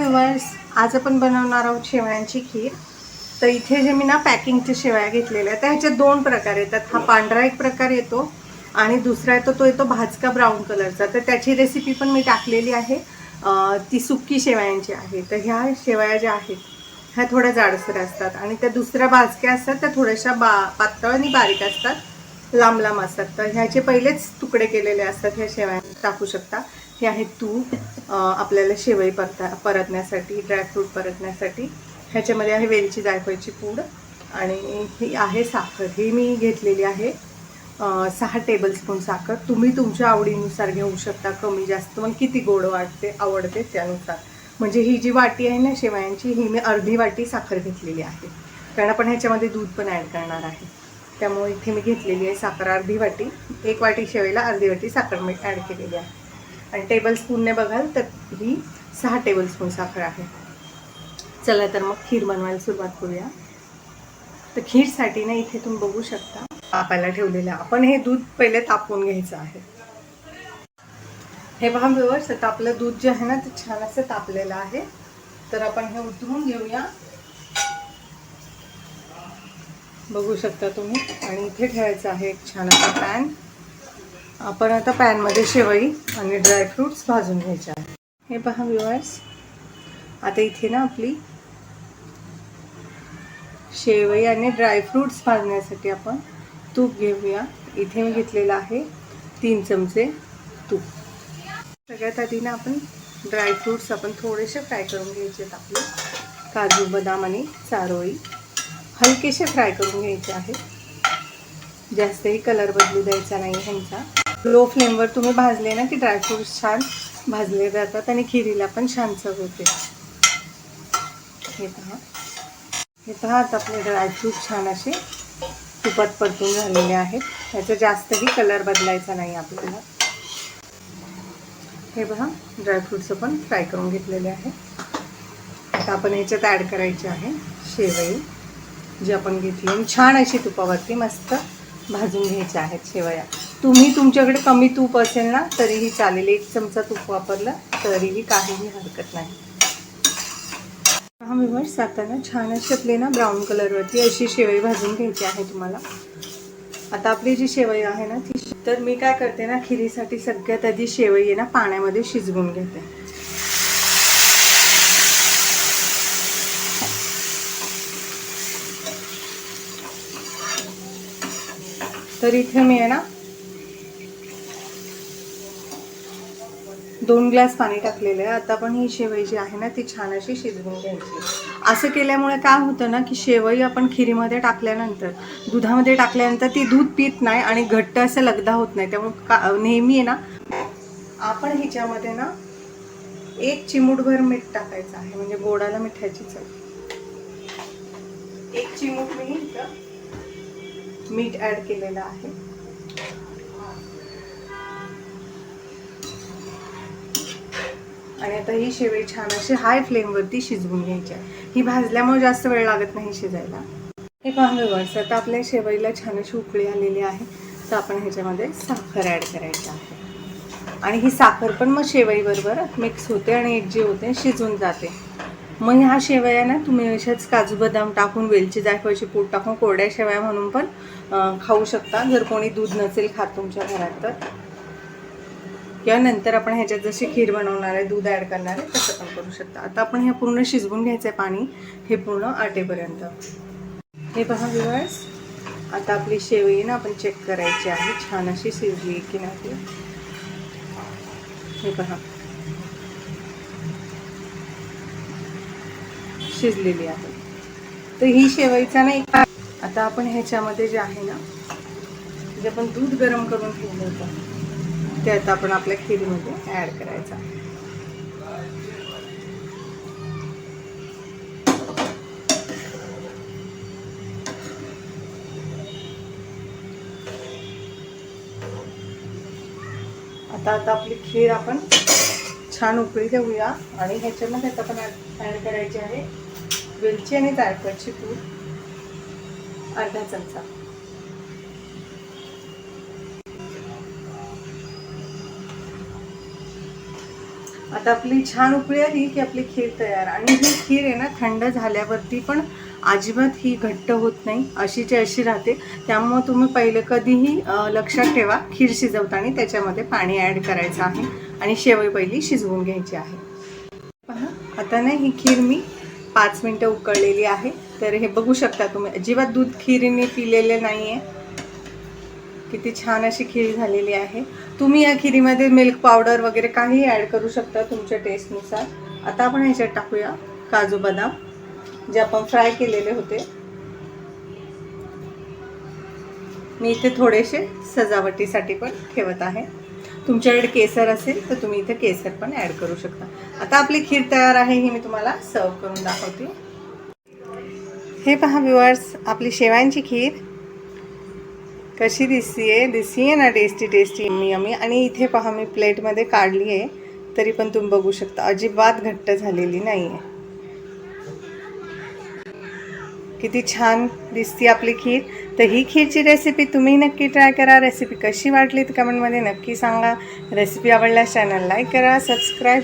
Viewers, आज आपण बनवणार आहोत शेवयांची खीर. तर इथे जे मी ना पॅकिंगच्या शेवया घेतलेल्या आहेत, ह्याच्यात दोन प्रकार येतात. हा पांढरा एक प्रकार येतो आणि दुसरा येतो तो येतो भाजका ब्राऊन कलरचा. तर त्याची रेसिपी पण मी टाकलेली आहे. ती सुक्की शेवयांची आहे. तर ह्या शेवया ज्या आहेत ह्या थोड्या जाडसर असतात आणि त्या दुसऱ्या भाजक्या असतात त्या थोड्याशा पातळ आणि बारीक असतात, लांब लांब असतात. तर ह्याचे पहिलेच तुकडे केलेले असतात. ह्या शेवया टाकू शकता. हे आहे तूप, आपल्याला शेवई परतण्यासाठी, ड्रायफ्रूट परतण्यासाठी. ह्याच्यामध्ये आहे वेलची जायफळची पूड आणि ही आहे साखर. ही मी घेतलेली आहे 6 टेबलस्पून साखर. तुम्ही तुमच्या आवडीनुसार घेऊ शकता, कमी जास्त, तुम्हाला किती गोड आवडते त्यानुसार. म्हणजे ही जी वाटी आहे ना शेवयांची, ही मी अर्धी वाटी साखर घेतलेली आहे, कारण आपण ह्याच्यामध्ये दूध पण ॲड करणार आहे. त्यामुळे इथे मी घेतलेली आहे साखर अर्धी वाटी. 1 वाटी शेवईला अर्धी वाटी साखर मी ॲड केलेली आहे. आणि टेबलस्पूनने बघाल तर ही 6 टेबलस्पून साखर आहे. चला तर मग खीर बनवायला सुरुवात करूया. तर खीरसाठी ना इथे तुम्ही बघू शकता तापायला ठेवलेलं. आपण हे दूध पहिले तापवून घ्यायचं आहे. हे पहा व्ह्यूअर्स, आता आपलं दूध जे आहे ना ते छान असं तापलेलं आहे. तर आपण हे उतरून घेऊया, बघू शकता तुम्ही. आणि इथे ठेवायचं आहे एक छान असा पॅन. आपण आता पॅनमध्ये शेवई आणि ड्रायफ्रूट्स भाजून घ्यायचे आहे. हे पहा व्ह्यूअर्स, आता इथे ना आपली शेवई आणि ड्रायफ्रूट्स भाजण्यासाठी आपण तूप घेऊया. इथे मी घेतलेलं आहे 3 चमचे तूप. सगळ्यात आधी ना आपण ड्रायफ्रूट्स आपण थोडेसे फ्राय करून घ्यायचे आहेत. आपले काजू, बदाम आणि चारोळी हलकेसे फ्राय करून घ्यायचे आहेत. जास्तही कलर बदलू द्यायचा नाही ह्यांचा. लो फ्लेमवर तुम्ही भाजले ना की ड्रायफ्रूट्स छान भाजले जातात आणि खिरीला पण छान चव होते. हे पहा आता आपले ड्रायफ्रूट छान असे तुपात परतून झालेले आहेत. ह्याचा जास्तही कलर बदलायचा नाही आपल्याला. हे पहा ड्रायफ्रूट्स पण फ्राय करून घेतलेले आहे. आता आपण ह्याच्यात ॲड करायचे आहे शेवई जी आपण घेतली आणि छान अशी तुपावरती मस्त भाजून घ्यायच्या आहेत शेवया. तुम्ही तुमच्याकडे कमी तूप असेल ना तरीही चालेल, 1 चमचा तूप वापरलं तरीही काहीही हरकत नाही. हा व्ह्यूअर्स, आता ना छान अशी आपली ना ब्राऊन कलरवरती अशी शेवई भाजून घ्यायची आहे तुम्हाला. आता आपली जी शेवई आहे ना ती, तर मी काय करते ना खिरीसाठी सगळ्यात आधी शेवई आहे ना पाण्यामध्ये शिजवून घेते. तर इथे मी आहे ना 2 ग्लास पाणी टाकलेलं आहे. आता पण ही शेवई जी आहे ना ती छान अशी शिजवून घ्यायची. असं केल्यामुळे काय होतं ना की शेवई आपण खिरीमध्ये टाकल्यानंतर, दुधामध्ये टाकल्यानंतर ती दूध पित नाही आणि घट्ट असं लगदा होत नाही. त्यामुळे नेहमी आहे ना आपण ह्याच्यामध्ये ना 1 चिमूटभर मीठ टाकायचं आहे, म्हणजे गोडाला मिठाची चव. 1 चिमूट मी इथं मीठ ॲड केलेलं आहे. आणि आता ही शेवई छान अशी हाय फ्लेमवरती शिजवून घ्यायची आहे. ही भाजल्यामुळे जास्त वेळ लागत नाही शिजायला. हे पहा व्ह्यूअर्स, आता आपल्या शेवईला छान अशी उकळी आलेली आहे. तर आपण ह्याच्यामध्ये साखर ॲड करायची आहे. आणि ही साखर पण मग शेवईबरोबर मिक्स होते आणि एकजीव होते, शिजून जाते. मग ह्या शेवया ना तुम्ही अशाच काजू बदाम टाकून, वेलची जायफळची पूड टाकून कोरड्या शेवया म्हणून पण खाऊ शकता, जर कोणी दूध नसेल खात तुमच्या घरात तर. किंवा नंतर आपण ह्याच्यात जशी खीर बनवणार आहे, दूध ॲड करणार आहे, तसं पण करू शकता. आता आपण हे पूर्ण शिजवून घ्यायचं आहे पाणी, हे पूर्ण आटेपर्यंत. हे पहा व्ह्यूअर्स, आता आपली शेवई ना आपण चेक करायची आहे छान अशी शिजली की नाही. हे पहा शिजलेली आहे. तर ही शेवईचा ना एक, आता आपण ह्याच्यामध्ये जे आहे ना जे आपण दूध गरम करून ठेवलं होतं ते आता आपण आपल्या खीरीमध्ये ॲड करायचं आहे. आता आपली खीर आपण छान उकळी देऊया आणि ह्याच्यामध्ये आता आपण ॲड करायची आहे वेलची आणि जायफळची पूड अर्धा चमचा. आता आपली छान उकळी आली की आपली खीर तयार. आणि ही खीर आहे ना थंड झाल्यावरती पण अजिबात ही घट्ट होत नाही, अशीची अशी राहते. त्यामुळे तुम्ही पहिले कधीही लक्षात ठेवा, खीर शिजवताना त्याच्यामध्ये पाणी ॲड करायचं आहे आणि शेवई पहिली शिजवून घ्यायची आहे. पहा आता ना ही खीर मी 5 मिनटं उकळलेली आहे. तर हे बघू शकता तुम्ही, अजिबात दूध खीरीने पिलेले नाही आहे. किती छान अशी खीर झालेली आहे. तुम्ही या खिरीमध्ये मिल्क पावडर वगैरे काही ॲड करू शकता तुमच्या टेस्टनुसार. आता आपण ह्याच्यात टाकूया काजू बदाम, जे आपण फ्राय केलेले होते. मी इथे थोडेसे सजावटीसाठी पण ठेवत आहे. तुमच्याकडे केसर असेल तर तुम्ही इथे केसर पण ॲड करू शकता. आता आपली खीर तयार आहे, ही मी तुम्हाला सर्व करून दाखवते. हे पहा व्ह्युअर्स, आपली शेवयांची खीर कशी दिसतीये ना, टेस्टी टेस्टी यम्मी यम्मी. आणि इथे पहा मी प्लेटमध्ये काढली आहे, तरी पण तुम्ही बघू शकता अजिबात घट्ट झालेली नाही आहे. किती छान दिसती आपली खीर. तर ही खीरची रेसिपी तुम्ही नक्की ट्राय करा. रेसिपी कशी वाटली तर कमेंटमध्ये नक्की सांगा. रेसिपी आवडल्यास चॅनल लाईक करा, सबस्क्राईब